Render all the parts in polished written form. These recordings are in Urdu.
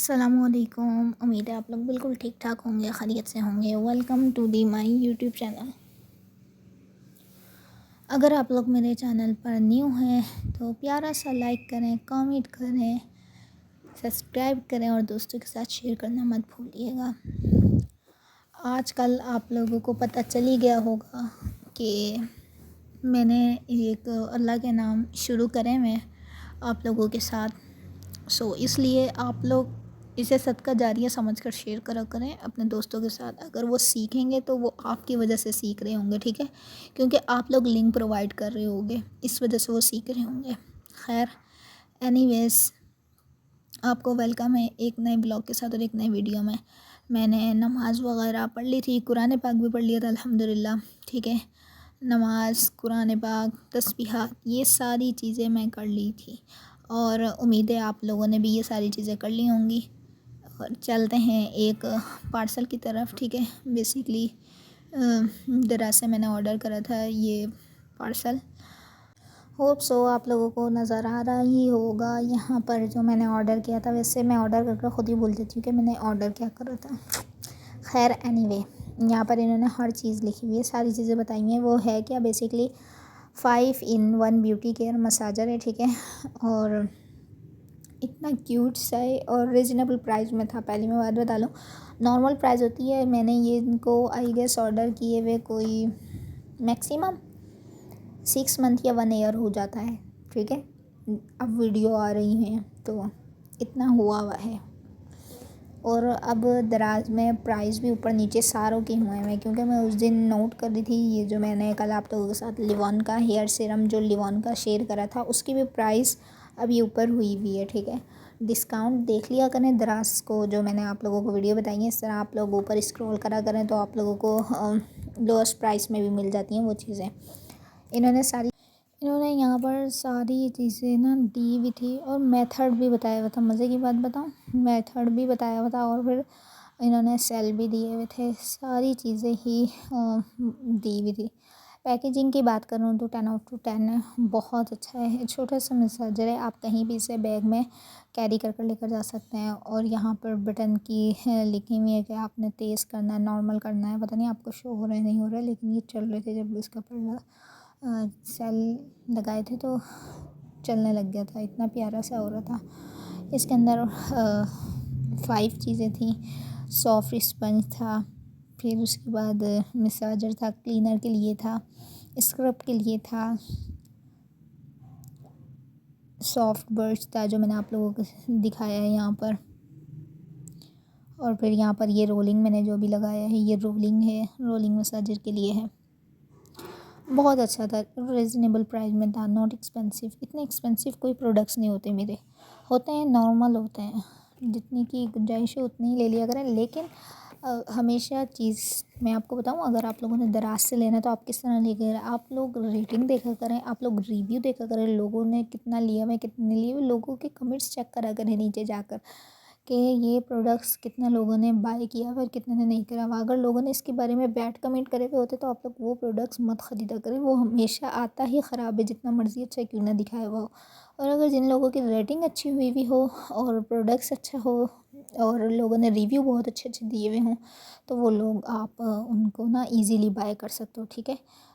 السلام علیکم، امید ہے آپ لوگ بالکل ٹھیک ٹھاک ہوں گے، خیریت سے ہوں گے۔ Welcome to the my YouTube channel. اگر آپ لوگ میرے چینل پر نیو ہیں تو پیارا سا لائک کریں، کامنٹ کریں، سبسکرائب کریں اور دوستوں کے ساتھ شیئر کرنا مت بھولیے گا۔ آج کل آپ لوگوں کو پتہ چل ہی گیا ہوگا کہ میں نے ایک اللہ کے نام شروع کرے میں آپ لوگوں کے ساتھ، اس لیے آپ لوگ اسے صدقہ جاریہ سمجھ کر شیئر کرا کریں اپنے دوستوں کے ساتھ۔ اگر وہ سیکھیں گے تو وہ آپ کی وجہ سے سیکھ رہے ہوں گے، ٹھیک ہے، کیونکہ آپ لوگ لنک پرووائڈ کر رہے ہوں گے، اس وجہ سے وہ سیکھ رہے ہوں گے۔ خیر، اینی ویز آپ کو ویلکم ہے ایک نئے بلاگ کے ساتھ اور ایک نئے ویڈیو میں۔ میں نے نماز وغیرہ پڑھ لی تھی، قرآن پاک بھی پڑھ لیا تھا الحمدللہ، ٹھیک ہے۔ نماز، قرآن پاک، تسبیحات، یہ ساری چیزیں میں کر لی تھی اور امید ہے آپ لوگوں نے بھی یہ ساری چیزیں کر لی ہوں گی۔ اور چلتے ہیں ایک پارسل کی طرف، ٹھیک ہے۔ بیسیکلی دراز سے میں نے آرڈر کرا تھا یہ پارسل۔ ہوپ سو آپ لوگوں کو نظر آ رہا ہی ہوگا یہاں پر جو میں نے آرڈر کیا تھا۔ ویسے میں آرڈر کر کے خود ہی بول دیتی ہوں کہ میں نے آرڈر کیا کرا تھا۔ خیر، اینی وے، یہاں پر انہوں نے ہر چیز لکھی ہوئی ہے، ساری چیزیں بتائی ہیں۔ وہ ہے کیا، basically 5-in-1 beauty care massager ہے، ٹھیک ہے، اور اتنا کیوٹ سا ہے اور ریزنیبل پرائز میں تھا۔ پہلے میں بات بتا لوں، نارمل پرائز ہوتی ہے، میں نے یہ ان کو آئی گیس آرڈر کیے ہوئے کوئی میکسیمم 6 منتھ یا 1 ایئر ہو جاتا ہے، ٹھیک ہے۔ اب ویڈیو آ رہی ہیں تو اتنا ہوا ہے، اور اب دراز میں پرائز بھی اوپر نیچے ساروں کے ہوئے ہیں، کیونکہ میں اس دن نوٹ کر رہی تھی یہ جو میں نے کل آپ لوگوں کے ساتھ لیوان کا ہیئر سیرم جو لیوان کا شیئر کرا تھا اس کی بھی پرائز ابھی اوپر ہوئی ہے، ٹھیک ہے۔ ڈسکاؤنٹ دیکھ لیا کریں دراز کو، جو میں نے آپ لوگوں کو ویڈیو بتائی ہیں، اس طرح آپ لوگ اوپر اسکرول کرا کریں تو آپ لوگوں کو لوسٹ پرائس میں بھی مل جاتی ہیں وہ چیزیں۔ انہوں نے یہاں پر ساری چیزیں نا دی ہوئی تھی اور میتھڈ بھی بتایا ہوا تھا۔ مزے کی بات بتاؤں، میتھڈ بھی بتایا ہوا تھا اور پھر انہوں نے سیل بھی دیے ہوئے تھے، ساری چیزیں ہی دی ہوئی تھی۔ پیکیجنگ کی بات کروں تو 10/10 ہے، بہت اچھا ہے۔ چھوٹا سا مساجر ہے، آپ کہیں بھی اسے بیگ میں کیری کر لے کر جا سکتے ہیں، اور یہاں پر بٹن کی لکھی ہوئی ہے کہ آپ نے تیز کرنا ہے، نارمل کرنا ہے، پتہ نہیں آپ کو شو ہو رہا ہے نہیں ہو رہا ہے، لیکن یہ چل رہے تھے جب اس کا پڑھا سیل لگائے تھے تو چلنے لگ گیا تھا، اتنا پیارا سا ہو رہا تھا۔ اس کے اندر 5 چیزیں تھیں۔ سافٹ اسپنج تھا، پھر اس کے بعد مساجر تھا، کلینر کے لیے تھا، اسکرب کے لیے تھا، سافٹ برش تھا جو میں نے آپ لوگوں کو دکھایا ہے یہاں پر، اور پھر یہاں پر یہ رولنگ میں نے جو بھی لگایا ہے یہ رولنگ ہے، رولنگ مساجر کے لیے ہے۔ بہت اچھا تھا، ریزنیبل پرائز میں تھا، ناٹ ایکسپینسو۔ اتنے ایکسپینسو کوئی پروڈکٹس نہیں ہوتے میرے، ہوتے ہیں نارمل ہوتے ہیں، جتنی کی گنجائش ہے اتنی ہی لے لیا کریں۔ لیکن ہمیشہ چیز میں آپ کو بتاؤں، اگر آپ لوگوں نے دراز سے لینا تو آپ کس طرح لے گئے، آپ لوگ ریٹنگ دیکھا کریں، آپ لوگ ریویو دیکھا کریں، لوگوں نے کتنا لیا ہوئے کتنے لیے ہوئے، لوگوں کے کمنٹس چیک کرا کریں نیچے جا کر کہ یہ پروڈکٹس کتنے لوگوں نے بائی کیا ہوا اور کتنے نے نہیں کرا ہوا۔ اگر لوگوں نے اس کے بارے میں بیڈ کمنٹ کرے ہوئے ہوتے تو آپ لوگ وہ پروڈکٹس مت خریدا کریں، وہ ہمیشہ آتا ہی خراب ہے، جتنا مرضی اچھا کیوں نہ دکھایا ہوا ہو۔ اور اگر جن لوگوں کی ریٹنگ اچھی ہوئی بھی ہو اور پروڈکٹس اچھا ہو اور لوگوں نے ریویو بہت اچھے اچھے دیے ہوئے ہوں تو وہ لوگ آپ ان کو نا ایزیلی بائی کر سکتے ہو، ٹھیک ہے۔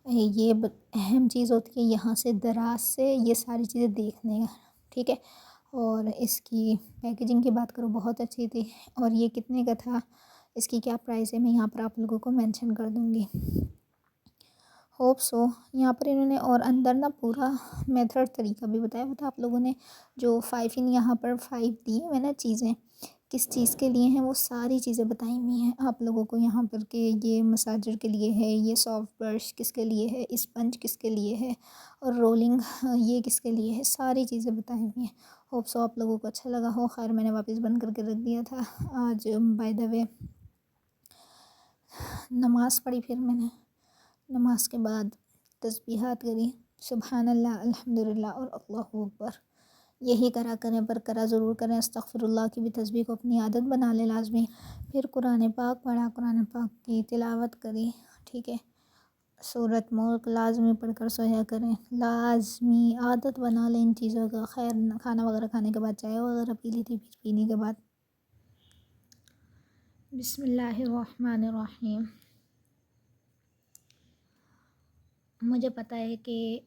یہ اہم چیز ہوتی ہے یہاں سے دراز سے یہ ساری چیزیں دیکھنے کا، ٹھیک ہے۔ اور اس کی پیکیجنگ کی بات کروں بہت اچھی تھی، اور یہ کتنے کا تھا، اس کی کیا پرائس ہے، میں یہاں پر آپ لوگوں کو مینشن کر دوں گی۔ ہوپ سو یہاں پر انہوں نے اور اندر نا پورا میتھڈ طریقہ بھی بتایا ہوا تھا۔ آپ لوگوں نے جو 5 یہاں پر 5 دی میں نا چیزیں کس چیز کے لیے ہیں وہ ساری چیزیں بتائی ہوئی ہیں آپ لوگوں کو یہاں پر، کہ یہ مساجر کے لیے ہے، یہ سافٹ برش کس کے لیے ہے، اسپنج کس کے لیے ہے، اور رولنگ یہ کس کے لیے ہے، ساری چیزیں بتائی ہوئی ہیں۔ ہوپ سو آپ لوگوں کو اچھا لگا ہو۔ خیر، میں نے واپس بند کر کے رکھ دیا تھا آج، بائی دا وے نماز پڑھی، پھر میں نے نماز کے بعد تسبیحات کری، سبحان اللہ، الحمدللہ اور اللہ اکبر، یہی کرا کریں، پر کرا ضرور کریں۔ استغفر اللہ کی بھی تسبیح کو اپنی عادت بنا لیں لازمی۔ پھر قرآن پاک پڑھا، قرآن پاک کی تلاوت کری، ٹھیک ہے۔ سورۃ ملک لازمی پڑھ کر سویا کریں، لازمی عادت بنا لیں ان چیزوں کا۔ خیر، کھانا وغیرہ کھانے کے بعد چائے وغیرہ پی لی تھی، پھر پینے کے بعد بسم اللہ الرحمن الرحیم۔ مجھے پتہ ہے کہ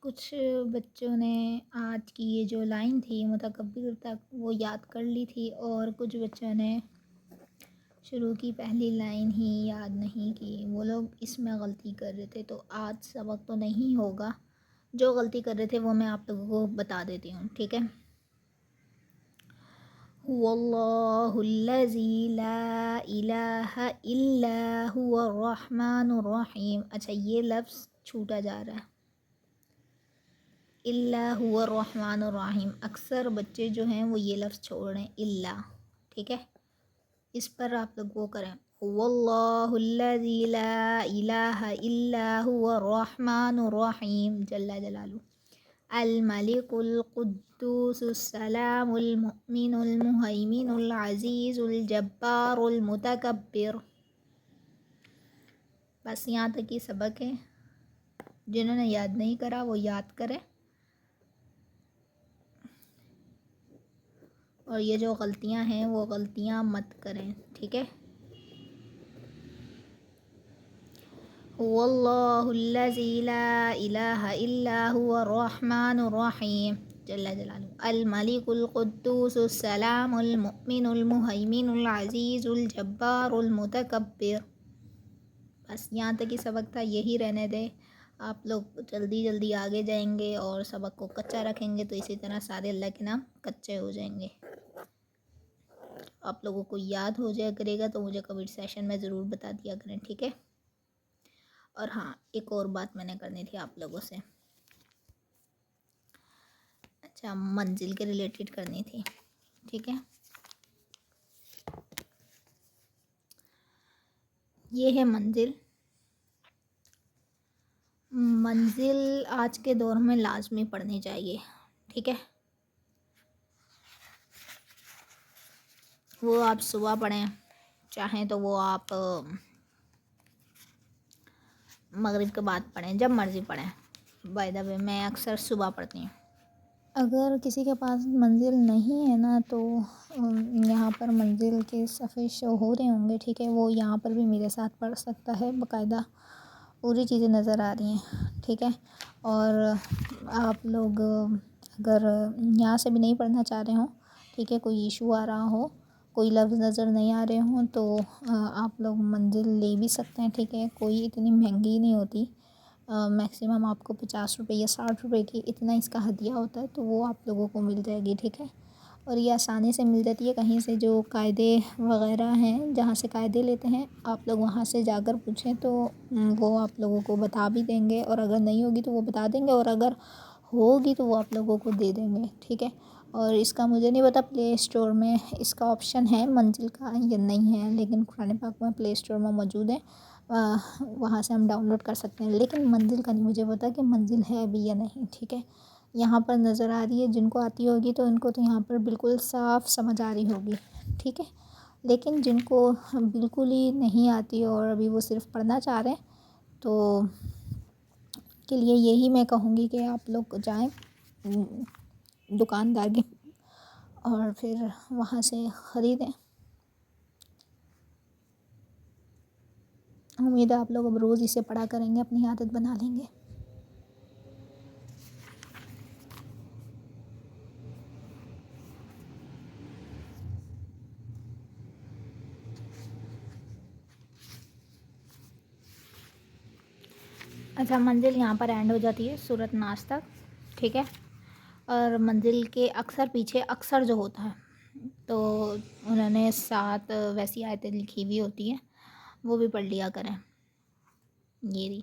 کچھ بچوں نے آج کی یہ جو لائن تھی متکبر تک وہ یاد کر لی تھی، اور کچھ بچوں نے شروع کی پہلی لائن ہی یاد نہیں کی۔ وہ لوگ اس میں غلطی کر رہے تھے، تو آج سبق تو نہیں ہوگا۔ جو غلطی کر رہے تھے وہ میں آپ لوگوں کو بتا دیتی ہوں، ٹھیک ہے۔ واللہ الذی لا الہ الا هو الرحمن الرحیم۔ اچھا، یہ لفظ چھوٹا جا رہا ہے، الا هو الرحمن الرحیم۔ اکثر بچے جو ہیں وہ یہ لفظ چھوڑ رہے ہیں، الا، ٹھیک ہے۔ اس پر آپ لوگ وہ کریں، واللہ الذی لا الہ الا هو الرحمن الرحیم جل جلالہ، الملک القدوس السلام المؤمن المہیمن العزیز الجبار المتکبر۔ بس یہاں تک یہ سبق ہے۔ جنہوں نے یاد نہیں کرا وہ یاد کریں، اور یہ جو غلطیاں ہیں وہ غلطیاں مت کریں، ٹھیک ہے۔ واللہ الذی لا الہ الا هو الرحمن الرحیم جل جلالہ، الملک القدوس السلام المؤمن المہیمن العزیز الجبار المتکبر۔ بس یہاں تک ہی سبق تھا، یہی رہنے دے۔ آپ لوگ جلدی جلدی آگے جائیں گے اور سبق کو کچا رکھیں گے، تو اسی طرح سارے اللہ کے نام کچے ہو جائیں گے۔ آپ لوگوں کو یاد ہو جائے کرے گا تو مجھے کمنٹ سیشن میں ضرور بتا دیا کریں، ٹھیک ہے۔ اور ہاں، ایک اور بات میں نے کرنی تھی آپ لوگوں سے، اچھا، منزل کے ریلیٹڈ کرنی تھی، ٹھیک ہے۔ یہ ہے منزل۔ منزل آج کے دور میں لازمی پڑھنی چاہیے، ٹھیک ہے۔ وہ آپ صبح پڑھیں، چاہیں تو وہ آپ مغرب کے بعد پڑھیں، جب مرضی پڑھیں۔ بائی دا وے میں اکثر صبح پڑھتی ہوں۔ اگر کسی کے پاس منزل نہیں ہے نا، تو یہاں پر منزل کے صفحے شو ہو رہے ہوں گے، ٹھیک ہے۔ وہ یہاں پر بھی میرے ساتھ پڑھ سکتا ہے، باقاعدہ پوری چیزیں نظر آ رہی ہیں، ٹھیک ہے۔ اور آپ لوگ اگر یہاں سے بھی نہیں پڑھنا چاہ رہے ہوں، ٹھیک ہے، کوئی ایشو آ رہا ہو، کوئی لفظ نظر نہیں آ رہے ہوں، تو آپ لوگ منزل لے بھی سکتے ہیں، ٹھیک ہے۔ کوئی اتنی مہنگی نہیں ہوتی، میکسیمم آپ کو 50 روپے یا 60 روپے کی اتنا اس کا ہدیہ ہوتا ہے، تو وہ آپ لوگوں کو مل جائے گی، ٹھیک ہے۔ اور یہ آسانی سے مل جاتی ہے، کہیں سے جو قاعدے وغیرہ ہیں جہاں سے قاعدے لیتے ہیں، آپ لوگ وہاں سے جا کر پوچھیں تو وہ آپ لوگوں کو بتا بھی دیں گے، اور اگر نہیں ہوگی تو وہ بتا دیں گے، اور اگر ہوگی تو وہ آپ لوگوں کو دے دیں گے، ٹھیک ہے۔ اور اس کا مجھے نہیں پتا پلے اسٹور میں اس کا آپشن ہے منزل کا یا نہیں ہے، لیکن قرآن پاک میں پلے اسٹور میں موجود ہے، وہاں سے ہم ڈاؤن لوڈ کر سکتے ہیں۔ لیکن منزل کا نہیں مجھے پتا کہ منزل ہے بھی یا نہیں، ٹھیک ہے۔ یہاں پر نظر آ رہی ہے، جن کو آتی ہوگی تو ان کو تو یہاں پر بالکل صاف سمجھ آ رہی ہوگی، ٹھیک ہے۔ لیکن جن کو بالکل ہی نہیں آتی اور ابھی وہ صرف پڑھنا چاہ رہے ہیں، تو کے لیے یہی میں کہوں گی کہ آپ لوگ جائیں دکاندار کے اور پھر وہاں سے خریدیں۔ امید ہے آپ لوگ اب روز اسے پڑھا کریں گے، اپنی عادت بنا لیں گے۔ اچھا، منزل یہاں پر اینڈ ہو جاتی ہے سورۃ ناس تک، ٹھیک ہے۔ اور منزل کے اکثر پیچھے اکثر جو ہوتا ہے، تو انہوں نے 7 ویسی آیتیں لکھی ہوئی ہوتی ہیں، وہ بھی پڑھ لیا کریں۔ یہ دی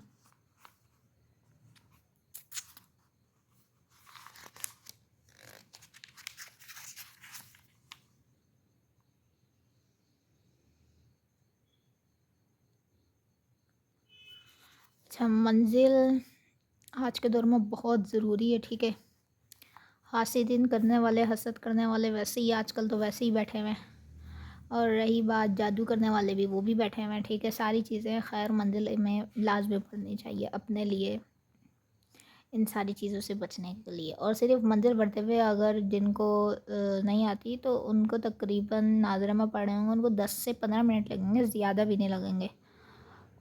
اچھا، منزل آج کے دور میں بہت ضروری ہے، ٹھیک ہے۔ حاسدین کرنے والے، حسد کرنے والے ویسے ہی آج کل تو ویسے ہی بیٹھے ہوئے ہیں، اور رہی بات جادو کرنے والے بھی، وہ بھی بیٹھے ہوئے ہیں، ٹھیک ہے۔ ساری چیزیں خیر منزل میں لازمی پڑھنی چاہیے اپنے لیے، ان ساری چیزوں سے بچنے کے لیے. اور صرف منزل پڑھتے ہوئے اگر جن کو نہیں آتی تو ان کو تقریباً ناظرہ پڑھے ہوں گے ان کو 10 سے 15 منٹ لگیں گے، زیادہ بھی نہیں لگیں گے.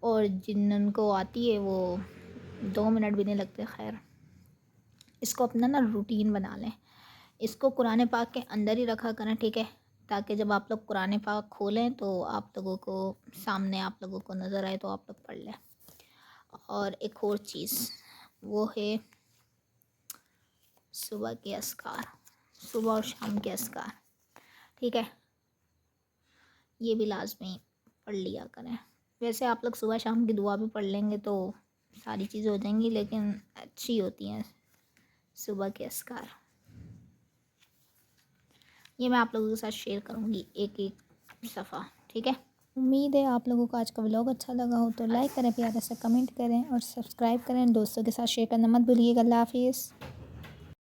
اور جن کو آتی ہے وہ 2 منٹ بھی نہیں لگتے. خیر، اس کو اپنا نا روٹین بنا لیں. اس کو قرآن پاک کے اندر ہی رکھا کریں، ٹھیک ہے، تاکہ جب آپ لوگ قرآن پاک کھولیں تو آپ لوگوں کو سامنے آپ لوگوں کو نظر آئے تو آپ لوگ پڑھ لیں. اور ایک اور چیز وہ ہے صبح کے اذکار، صبح اور شام کے اذکار، ٹھیک ہے، یہ بھی لازمی پڑھ لیا کریں. ویسے آپ لوگ صبح شام کی دعا بھی پڑھ لیں گے تو ساری چیزیں ہو جائیں گی، لیکن اچھی ہوتی ہیں صبح کے اذکار. یہ میں آپ لوگوں کے ساتھ شیئر کروں گی ایک ایک صفحہ، ٹھیک ہے. امید ہے آپ لوگوں کو آج کا ولاگ اچھا لگا ہو تو لائک کریں، پیارا سا کمنٹ کریں اور سبسکرائب کریں. دوستوں کے ساتھ شیئر کرنا مت بھولیے گا. اللہ حافظ.